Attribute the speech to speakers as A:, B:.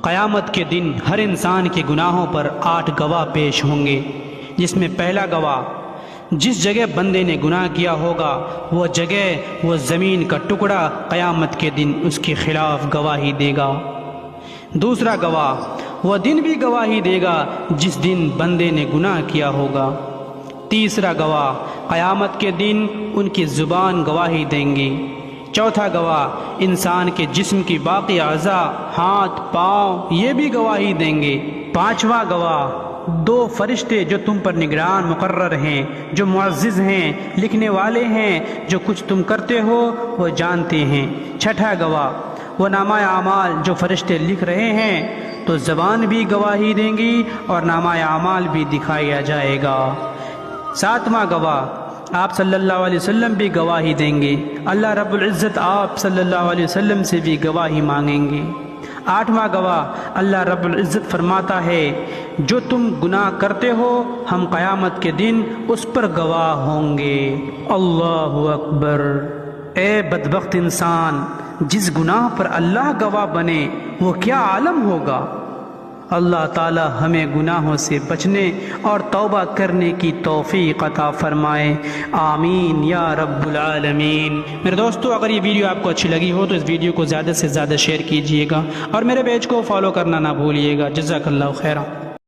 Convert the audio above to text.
A: قیامت کے دن ہر انسان کے گناہوں پر 8 گواہ پیش ہوں گے، جس میں پہلا گواہ جس جگہ بندے نے گناہ کیا ہوگا وہ جگہ، وہ زمین کا ٹکڑا قیامت کے دن اس کے خلاف گواہی دے گا۔ دوسرا گواہ وہ دن بھی گواہی دے گا جس دن بندے نے گناہ کیا ہوگا۔ تیسرا گواہ قیامت کے دن ان کی زبان گواہی دیں گی۔ چوتھا گواہ انسان کے جسم کی باقی اعضاء، ہاتھ، پاؤں، یہ بھی گواہی دیں گے۔ پانچواں گواہ 2 فرشتے جو تم پر نگران مقرر ہیں، جو معزز ہیں، لکھنے والے ہیں، جو کچھ تم کرتے ہو وہ جانتے ہیں۔ چھٹا گواہ وہ نامہ اعمال جو فرشتے لکھ رہے ہیں، تو زبان بھی گواہی دیں گی اور نامہ اعمال بھی دکھایا جائے گا۔ ساتواں گواہ آپ صلی اللہ علیہ وسلم بھی گواہی دیں گے، اللہ رب العزت آپ صلی اللہ علیہ وسلم سے بھی گواہی مانگیں گے۔ آٹھواں گواہ اللہ رب العزت فرماتا ہے جو تم گناہ کرتے ہو ہم قیامت کے دن اس پر گواہ ہوں گے۔ اللہ اکبر! اے بدبخت انسان، جس گناہ پر اللہ گواہ بنے وہ کیا عالم ہوگا۔ اللہ تعالی ہمیں گناہوں سے بچنے اور توبہ کرنے کی توفیق عطا فرمائے، آمین یا رب العالمین۔ میرے دوستو، اگر یہ ویڈیو آپ کو اچھی لگی ہو تو اس ویڈیو کو زیادہ سے زیادہ شیئر کیجئے گا اور میرے پیج کو فالو کرنا نہ بھولیے گا۔ جزاک اللہ خیرہ۔